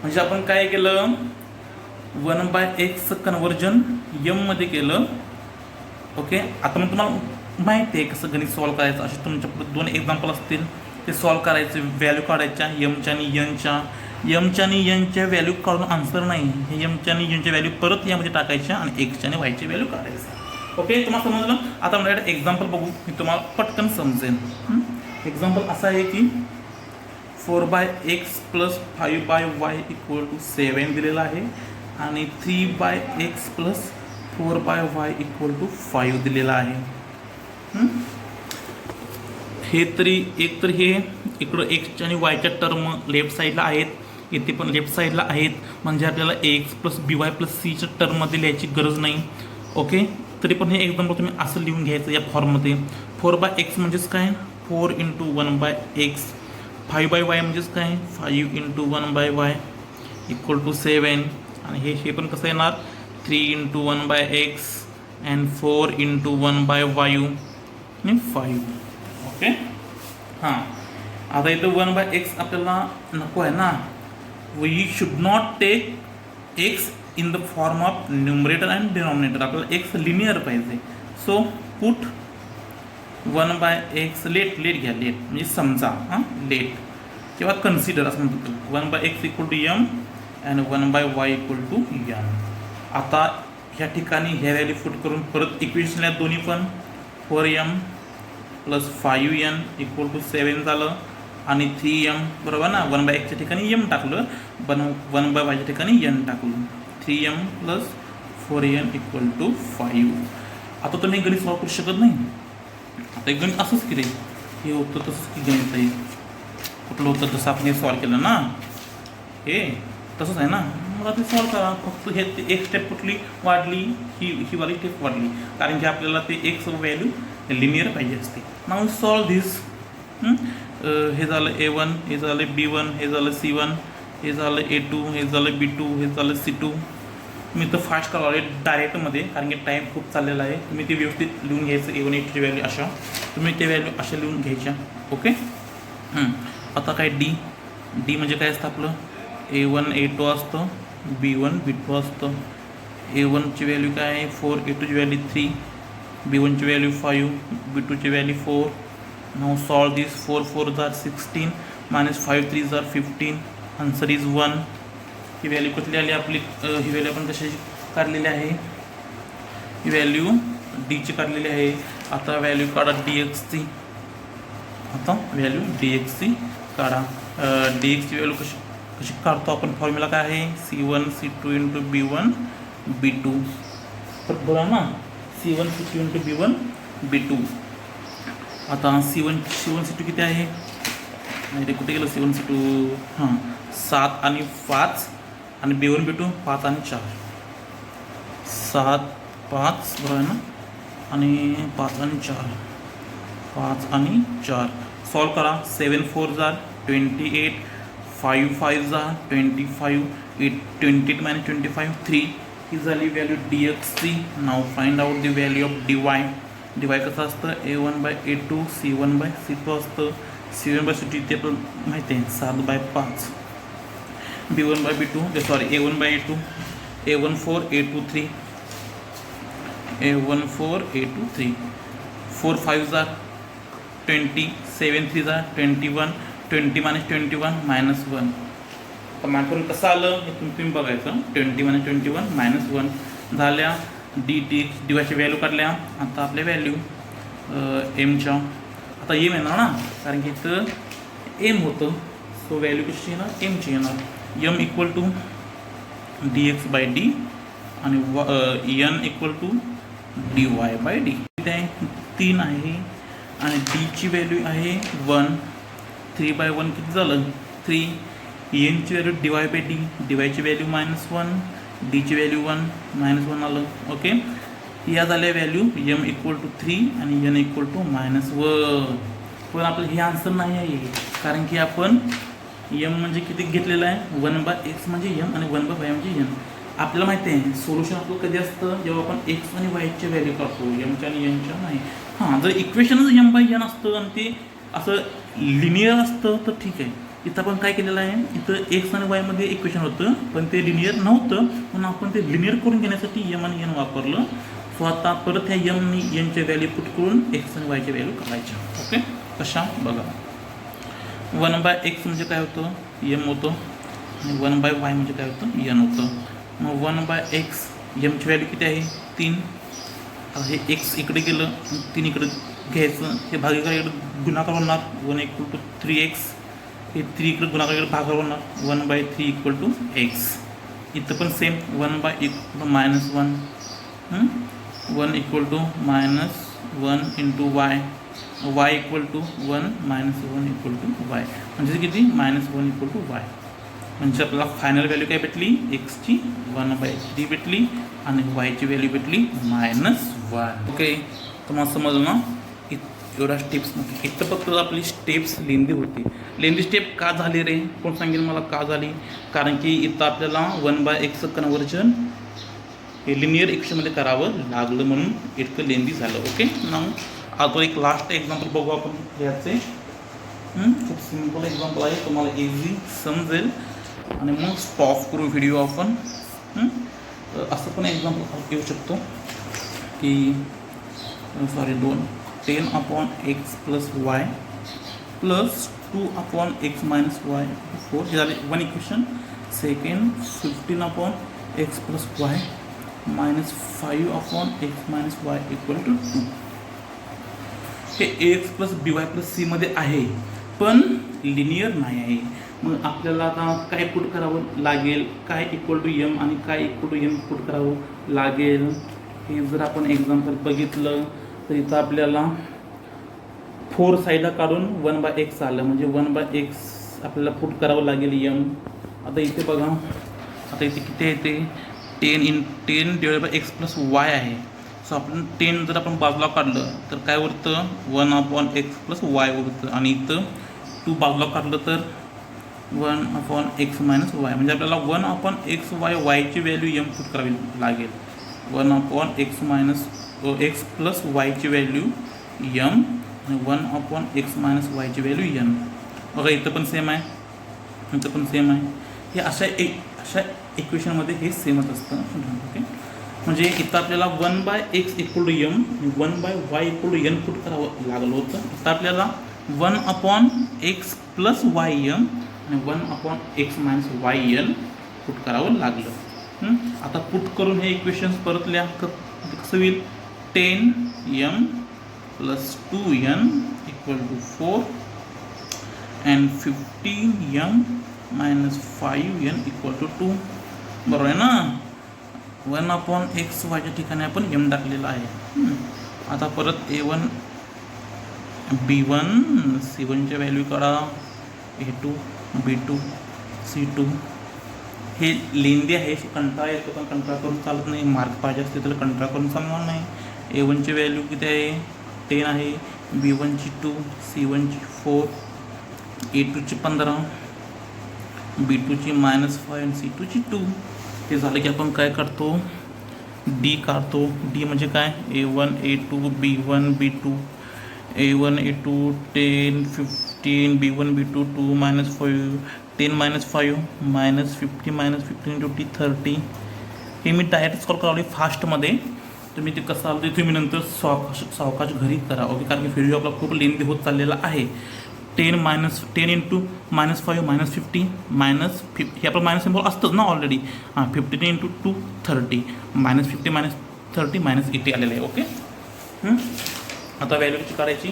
म्हणजे आपण काय केलं 1/x कन्वर्जन मध्ये केलं. ओके. आता मग तुम्हाला माहिती आहे कसं गणित सॉल्व करायचं. असे तुमच्या पुढे 2 एक्झाम्पल असतील, ते सॉल्व करायचे, व्हॅल्यू काढायच्या यमच्या आणि यनच्या व्हॅल्यू काढून आन्सर नाही, हे यमच्या आणि यनच्या व्हॅल्यू परत यामध्ये टाकायच्या आणि एक्सच्या आणि वायची व्हॅल्यू काढायचं. ओके. तुम्हाला समजलं. आता मला एक्झाम्पल बघू, मी तुम्हाला पटकन समजेल. एक्झाम्पल असं आहे की 4/x + 5/y = 7 दिलेला आहे आणि 3/x + 4/y = 5 दिलेला आहे. हे तरी एक तर हे इकडं एक्सच्या आणि वायच्या टर्म लेफ्ट साईडला आहेत, इथे पण लेफ्ट साईडला आहेत, म्हणजे आपल्याला x + by + cच्या टर्ममध्ये लिहायची गरज नाही. ओके. तरी पण हे एक्झाम्पल तुम्ही असं लिहून घ्यायचं या फॉर्ममध्ये. 4/x म्हणजेच काय 4 × 1/x, 5/y म्हणजेच काय 5 × 1/y = 7 आणि हे पण कसं येणार 3 × 1/x and 4 × 1/y आणि 5. ओके. हां. आता इथं 1/x आपल्याला नको आहे ना. We should not take x in the form of numerator and denominator. आपल्याला x लिनियर पाहिजे. सो पुट 1/x लेट घ्या, लेट म्हणजे समजा लेट किंवा कन्सिडर असं म्हणतो. 1/x = m and 1/y = n. आता ह्या ठिकाणी ह्या व्हॅल्यू पुट करून परत इक्वेशन आहेत दोन्ही पण. 4m + 5n = 7 झालं आणि 3m बरोबर ना. 1/x ठिकाणी m टाकलं, 1/y ठिकाणी n टाकलं. 3m + 4n = 5. आता तुम्ही गणित सॉल्व करू शकत नाही. आता एक गणित असंच की रे, हे होतं तसंच की गणित आहे. कुठलं होतं जसं आपण हे सॉल्व केलं ना, हे तसंच आहे ना. मला ते सॉल्व करा. फक्त हे एक स्टेप कुठली वाढली, ही वाली स्टेप वाढली, कारण की आपल्याला ते एक्स व्हॅल्यू लिनियर पाहिजे असते. नाव सॉल्व धिस. हे झालं A1, हे झालं B1, हे झालं C1, हे झालं A2, हे झालं B2, हे झालं C2. मी तर फास्ट करावं डायरेक्टमध्ये, कारण की टाईम खूप चाललेला आहे. तुम्ही ते व्यवस्थित लिहून घ्यायचं. A1 A2ची व्हॅल्यू अशा तुम्ही ते व्हॅल्यू अशा लिहून घ्यायच्या. ओके. आता काय डी म्हणजे काय असतं आपलं A1 A2 असतं, B1 B2 असतं. A1ची व्हॅल्यू काय आहे 4, A2ची व्हॅल्यू 3, B1ची व्हॅल्यू 5, B2ची value 4. Now solve this. 4 4 are 16 - 5 3 are 15. Answer is 1. ही व्हॅल्यू कुठली आली आपली, ही व्हॅल्यू आपण कशाची काढलेली आहे, ही व्हॅल्यू डीची काढलेली आहे. आता व्हॅल्यू काढा dxची. आता व्हॅल्यू dxची काढा. dxची व्हॅल्यू कशी काढतो आपण, फॉर्म्युला काय आहे C1 C2 × B1 B2. बरोबर ना. C1 C2 × B1 B2. आता C1 C2 किती आहे, नाही ते कुठे गेलं C1 C2, 7 आणि 5 आणि B1 B2 5 आणि 4. 7 5 बरोबर ना, आणि 5 आणि 4, 5 आणि 4. सॉल्व करा. 7 4 are 28, 5 5 are 25, 28 - 25 3. ही झाली व्हॅल्यू dxची. Now find out the value of dy कसं असतं A1/A2 C1/C2 असतं. C1/C2 ते पण माहिती आहे 7/5. B1/B2 sorry A1/A2 A1 4 A2 3 A1 4 A2 3. 4 5 are 20, 7 3 are 21, 20 - 21 -1. तर मॅथून कसं आलं हे तुम्ही बघायचं. 20 - 21 -1 झाल्या. डीवायची व्हॅल्यू काढल्या. आता आपल्या व्हॅल्यू एमच्या, आता एम येणार ना, कारण की इथं एम होतं. सो व्हॅल्यू कशी येणार एमची येणार. एम = dx/d आणि n = dy/d. इथे आहे 3 आहे आणि डीची व्हॅल्यू आहे 1. 3/1 किती झालं 3. एनची व्हॅल्यू dy/d, डीवायची व्हॅल्यू -1, डीची व्हॅल्यू 1 -1 आलं. ओके. या झाल्या व्हॅल्यू m = 3 आणि n = -1. पण आपलं हे आन्सर नाही आहे, कारण की आपण m म्हणजे किती घेतलेलं आहे 1/x म्हणजे m आणि 1/y म्हणजे n. आपल्याला माहिती आहे सोल्युशन आपलं कधी असतं जेव्हा आपण x आणि y व्हॅल्यू काढतो, mच्या आणि nच्या नाही. जर इक्वेशनच m/n असतं आणि ते असं लिनियर असतं तर ठीक आहे. इथं आपण काय केलेलं आहे, इथं एक्स आणि वायमध्ये इक्वेशन होतं पण ते लिनियर नव्हतं म्हणून आपण ते लिनियर करून घेण्यासाठी एम आणि एन वापरलं. सो आता परत ह्या एम आणि एनच्या व्हॅल्यू पुट करून एक्स आणि वायच्या व्हॅल्यू काढायच्या. ओके, कशा बघा. 1/x म्हणजे काय होतं, एम होतं आणि 1/y म्हणजे काय होतं, एन होतं. मग 1/x एमची व्हॅल्यू किती आहे 3. हे एक्स इकडे गेलं 3 इकडे घ्यायचं, हे भागिका इकडे गुणाकार होणार 1 = 3x, हे 3 इकडे गुणाकार इकडे भागाकार होणार 1/3 = x. इथं पण सेम 1/1 = -1, 1 = -1 × y, y = 1 - 1 = y म्हणजे किती -1 = y. म्हणजे आपल्याला फायनल व्हॅल्यू काय भेटली, एक्सची 1/3 भेटली आणि वायची व्हॅल्यू भेटली -1. ओके, तुम्हाला समजलं ना. एवढ्या स्टेप्स नक्की. इथं फक्त आपली स्टेप्स लेंदी होती. लेंदी स्टेप का झाली रे, कोण सांगेल मला का झाली? कारण की इथं आपल्याला 1/x कन्व्हर्जन हे लिनियर इक्वेशनमध्ये करावं लागलं म्हणून इतकं लेंदी झालं. ओके, नाव आता एक लास्ट एक्झाम्पल बघू आपण याचे. खूप सिम्पल एक्झाम्पल आहे, तुम्हाला इझी समजेल आणि मग स्टॉप करू व्हिडिओ आपण. असं पण एक्झाम्पल येऊ शकतो की 10/x + y + 2/x - y 4. हे झाले 1 equation. Second 15/x + y - 5/x - y = 2. हे ax + by + c मध्ये आहे पण लिनियर नाही आहे. मग आपल्याला आता काय पुट करावं लागेल, काय = m आणि काय = n पुट करावं लागेल. हे जर आपण एक्झाम्पल बघितलं तर इथं आपल्याला 4 साईडला काढून 1/x आलं म्हणजे 1/x आपल्याला पुट करावं लागेल m. आता इथे बघा, आता इथे किती आहे ते 10/x + y आहे. सो आपण 10 जर आपण बाजूला काढलं तर काय उरतं 1/x + y उरतं आणि इथं 2 बाजूला काढलं तर 1/x - y म्हणजे आपल्याला 1/x yची व्हॅल्यू m पुट करावी लागेल. 1/x + yची व्हॅल्यू m आणि 1/x - yची व्हॅल्यू n. बघा इथं पण सेम आहे, इथं पण सेम आहे. हे अशा इक्वेशनमध्ये हे सेमच असतं. ओके, म्हणजे इथं आपल्याला 1/x = m, 1/y = n put करावं लागलं होतं. इथं आपल्याला 1/x + ym आणि 1/x - yn पुट करावं लागलं. आता पुट करून हे इक्वेशन्स परत लिहा. कसं होईल, 10m + 2n = 4 and 15m - 5n = 2. बरोबर आहे ना. 1/x yच्या ठिकाणी आपण m टाकलेला आहे. आता परत a1 b1 c1च्या व्हॅल्यू काढा, a2 b2 c2. हे लेंदी आहे, कंटाळा येतो पण कंटाळा करून चालत नाही. मार्क पाहिजे असते तर कंटाळा करून चालणार नाही. a1ची व्हॅल्यू किती आहे 10 आहे, b1ची 2, c1ची 4, a2ची 15, b2ची -5 आणि c2ची 2. ते झालं की आपण काय करतो, डी काढतो. डी म्हणजे काय, a1 a2 b1 b2, a1 a2 10 15 b1 b2 2 - 5 10 - 5 -50 -15 20 30. हे मी डायरेक्ट सॉल्व करावले फास्टमध्ये. तुम्ही ते कसं आलं ते तुम्ही नंतर सावकाश घरी करा. ओके, कारण की व्हिडिओ आपला खूप लेंदी होत चाललेला आहे. 10 × -5 -50 हे आपलं मायनस सिम्बॉल असतंच ना ऑलरेडी. 15 × 2 30 -50 -30 -80 आलेलं आहे. ओके, आता व्हॅल्यू कशी काढायची,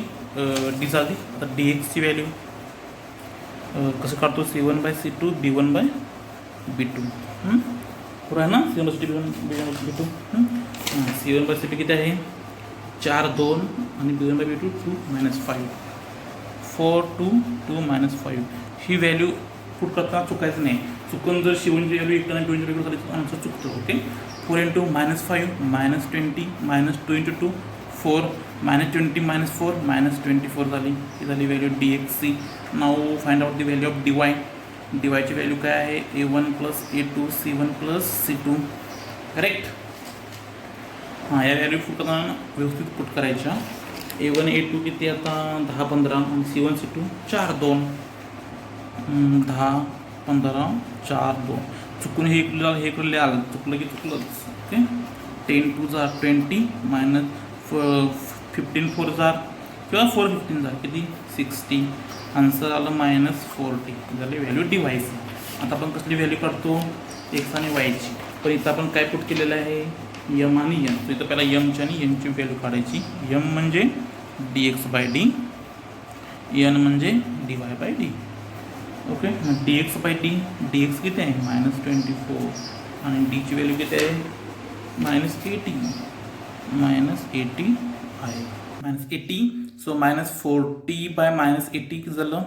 डी झाली. आता dx ची व्हॅल्यू कसं काढतो, c1/c2 b1/b2. बरोबर आहे ना, c1/c2 b1/b2. c1/c2 किती आहे 4 2 आणि b1/b2 2 - 5 4 2 2 - 5. ही व्हॅल्यू पुट करता चुकायचं नाही. चुकून जर c1ची व्हॅल्यू 1 आणि 2ची व्हॅल्यू झाली तर आमचं चुकतं. ओके, 4 × -5 -20 -2 × 2 4 -20 -4 -24 झाली. ही झाली value dxc. Now find out the value of dy. dyची व्हॅल्यू काय आहे a1 + a2 c1 + c2. Correct. या व्हॅल्यू पुट करताना व्यवस्थित पुट करायच्या. A1 A2 किती आता 10 15 आणि C1 C2 4 2 10 15 4 2 चुकून हे इकडे आलं चुकलं की चुकलंच ओके 10 2 जार 20 मायनस 15 4 जार किंवा 4 15 जार किती 60 आन्सर आलं -40 झाले व्हॅल्यू डिवाइस. आता आपण कसली व्हॅल्यू काढतो एक्स आणि वायची पण इथं आपण काय पुट केलेलं आहे यम आणि यन. तर इथं पहिला यमची आणि यनची व्हॅल्यू काढायची. यम म्हणजे dx/d यन म्हणजे dy/d ओके. मग dx/d dx किती आहे -24 आणि डीची व्हॅल्यू किती आहे -80 आहे -80. सो -40/-80 किती झालं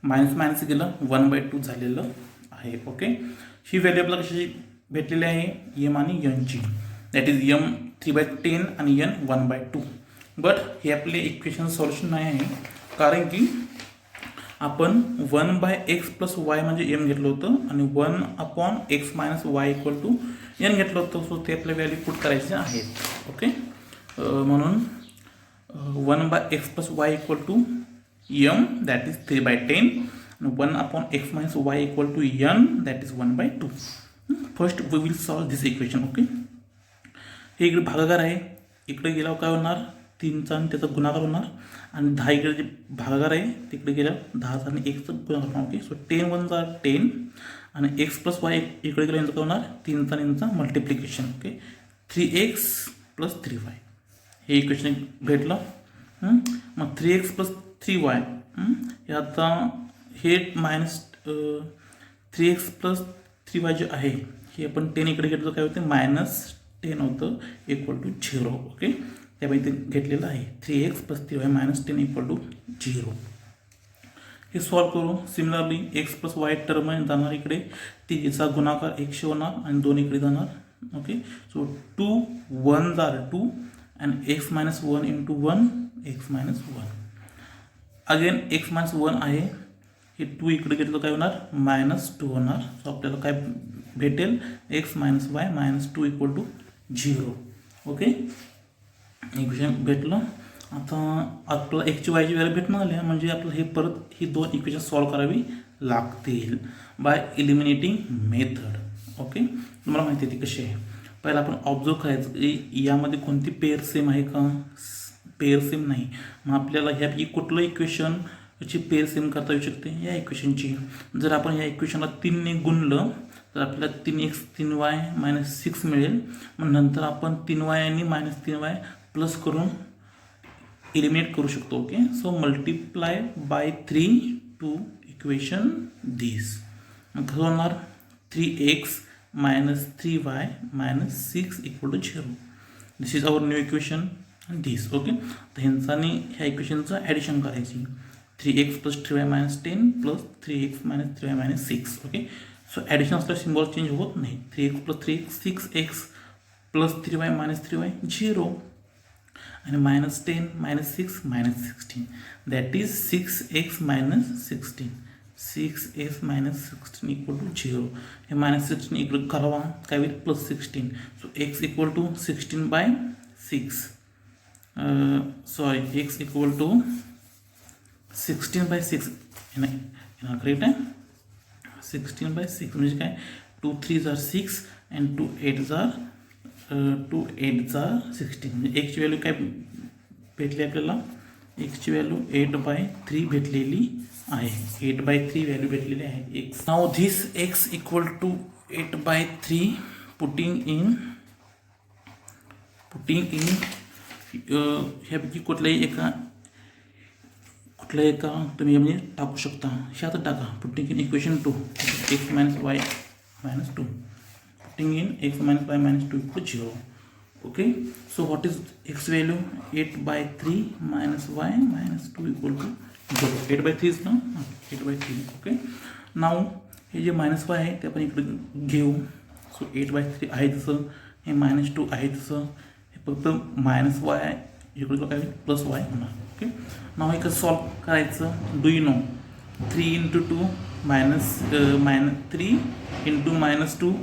मायनस गेलं 1/2 झालेलं आहे ओके. ही व्हॅल्यू आपल्याला कशी भेटलेली आहे यम आणि यनची दॅट इज यम 3/10 आणि यन 1/2. बट हे आपले इक्वेशन सॉल्युशन नाही आहे कारण की आपण 1/x + y म्हणजे m घेतलं होतं आणि 1/x - y = n घेतलं होतं. सो ते आपल्या व्हॅल्यू पुट करायचे आहेत ओके. म्हणून 1/x + y = m that is 3/10 and 1/x - y = n that is 1/2. First we will solve this equation okay. हे इकडे भागाकार आहे इकडे गेल्यावर काय होणार 3चा आणि त्याचा गुणाकार होणार आणि 10 इकडे जे भागाकार आहे तिकडे गेल्यावर 10चा आणि 1चा गुणाकार होणार ओके. सो 10 1 = 10 आणि x + y इकडे गेल्यानंतर काय होणार 3चा आणि 3चा मल्टिप्लिकेशन ओके 3x + 3y हे इक्वेशन भेटलं. मग 3x + 3y हे आता हे -3x + 3y जे आहे हे आपण 10 इकडे घेतलं काय होते -10 होतं = 0 ओके. त्यामुळे ते घेतलेलं आहे 3x + 3y -10 = 0. हे सॉल्व करू. सिमिलरली x + y टर्म जाणार इकडे तिचा गुणाकार 100 होणार आणि 2 इकडे जाणार okay. So 2 1 jar 2 and x - 1 × 1 x - 1 again x - 1 आहे हे 2 इकडे घेतलं काय होणार -2 होणार. सो आपल्याला काय भेटेल x - y -2 = 0 ओके. इक्वेशन भेटलं. आता आपल्याला एक्सची वायची व्हॅल्यू भेटणं आल्या म्हणजे आपल्याला हे परत ही 2 इक्वेशन सॉल्व करावी लागतील बाय एलिमिनेटिंग मेथड ओके. तुम्हाला माहिती आहे ती कशी आहे. पहिला आपण ऑब्झर्व करायचं की यामध्ये कोणती पेअर सेम आहे का पेअर सेम नाही. मग आपल्याला ह्यापैकी कुठलं इक्वेशनची पेअर सेम करता येऊ शकते या इक्वेशनची. जर आपण या इक्वेशनला 3ने गुणलं तर आपल्याला 3x 3y -6 मिळेल. मग नंतर आपण 3y आणि -3y प्लस करून एलिमिनेट करू शकतो okay. So multiply by 3 to equation this. मग कसं होणार 3x - 3y -6 = 0. This is our new equation this okay. तर ह्यांचा आणि ह्या इक्वेशनचं ॲडिशन करायची 3x + 3y - 10 + 3x - 3y - 6 okay. So addition असल्यावर सिम्बॉल चेंज होत नाही 3x + 3x 6x + 3y - 3y 0 आणि -10 - 6 -16 दॅट इज 6x - 16 6x - 16 = 0. हे -16 इकडे करावा काय होईल +16. सो x = 16/6 सॉरी x = 16/6 नाही करेक्ट आहे 16/6 म्हणजे काय 2 3 = 6 and 2 8 = 16 म्हणजे x ची व्हॅल्यू काय भेटली आपल्याला x ची व्हॅल्यू 8/3 भेटलेली आहे 8/3 व्हॅल्यू भेटलेली आहे x. Now this x = 8/3 putting in ह्यापैकी कुठल्याही एका तुम्ही म्हणजे टाकू शकता. ह्यात टाका putting in equation 2 x - y - 2 putting in x - y - 2 = 0 okay. So what is x value 8/3 - y - 2 = 0. 8/3 ना 8/3 ओके. नाव हे जे -y आहे ते आपण इकडे घेऊ. सो 8/3 आहे तसं हे -2 आहे तसं हे फक्त -y आहे इकडे काय +y होणार ओके. नाव हे कसं सॉल्व करायचं डू यू नो 3 × 2 -3 × -2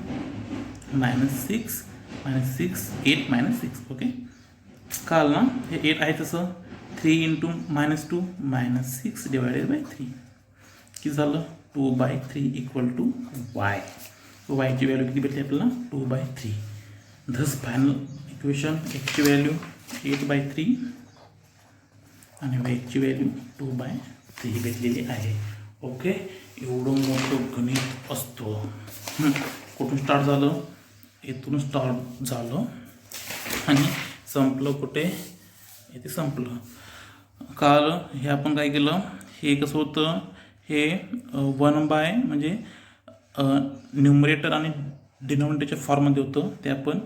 -6 -6 8 -6 ओके. कळलं ना हे 8 आहे तसं 3 3 इंटू -2 -6 डिवायडेड बाय 3 किती झालं 2/3 इक्वल टू वाय. वायची व्हॅल्यू किती भेटली आपल्याला 2/3. धस फायनल इक्वेशन एक्सची व्हॅल्यू 8/3 आणि वायची व्हॅल्यू 2/3 भेटलेली आहे. ओके, एवढं मोठं गणित असतं. कुठून स्टार्ट झालं, इथून स्टार्ट झालं आणि संपलं कुठे, इथे संपलं. काल हे आपण काय केलं, हे कसं होतं, हे 1 म्हणजे न्यूमरेटर आणि डिनॉमिनेटरच्या फॉर्ममध्ये होतं, ते आपण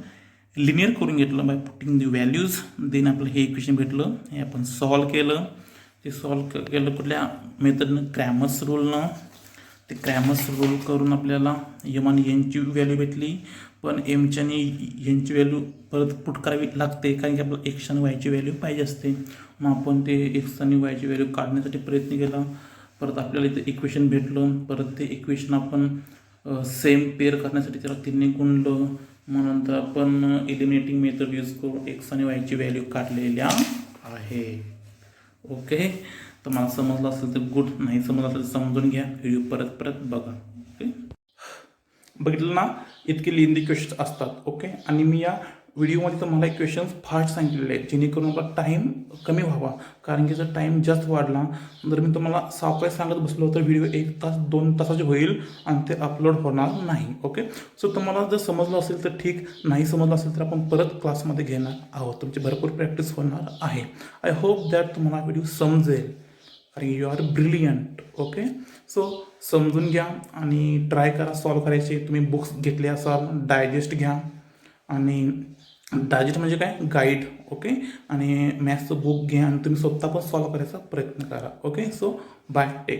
लिनियर करून घेतलं by putting the values. Then आपलं हे इक्वेशन भेटलं, हे आपण सॉल्व केलं. ते सॉल्व केलं कुठल्या मेथडनं, क्रॅमर्स रूलनं. ते क्रॅमर्स रूल करून आपल्याला एम आणि एनची व्हॅल्यू भेटली, पण एमची आणि एनची व्हॅल्यू परत पुट करावी लागते, कारण की आपल्याला एक्स आणि वायची व्हॅल्यू पाहिजे असते. मग आपण ते एक्स आणि वायची व्हॅल्यू काढण्यासाठी प्रयत्न केला. परत आपल्याला इथं इक्वेशन भेटलं. परत ते इक्वेशन आपण सेम पेअर करण्यासाठी त्याला 3ने गुणलं. मग नंतर आपण एलिमिनेटिंग मेथड यूज करून एक्स आणि वायची व्हॅल्यू काढलेल्या आहे. ओके, तर मला समजलं असेल तर गुड, नाही समजलं असेल तर समजून घ्या, व्हिडिओ परत बघा. ओके, बघितलं ना, इतके लेंदी क्वेश्चन्स असतात. ओके, आणि मी या व्हिडिओमध्ये तुम्हाला क्वेश्चन्स फास्ट सांगितलेले आहेत, जेणेकरून आपला टाईम कमी व्हावा. कारण की जर टाईम जास्त वाढला, जर मी तुम्हाला सावकाश सांगत बसलो तर व्हिडिओ 1 तास 2 तासाचे होईल आणि ते अपलोड होणार नाही. ओके, सो तुम्हाला जर समजलं असेल तर ठीक, नाही समजलं असेल तर आपण परत क्लासमध्ये घेणार आहोत. तुमची भरपूर प्रॅक्टिस होणार आहे. आय होप दॅट तुम्हाला व्हिडिओ समजेल. अरे you are brilliant. Okay, so समजून घ्या आणि ट्राय करा सॉल्व करायचे. तुम्ही बुक्स घेतले असाल, डायजेस्ट घ्या. आणि डायजेस्ट म्हणजे काय, गाईड. ओके, आणि मॅथ्सचं बुक घ्या आणि तुम्ही स्वतः पण सॉल्व करायचा प्रयत्न करा. Okay, so bye, take.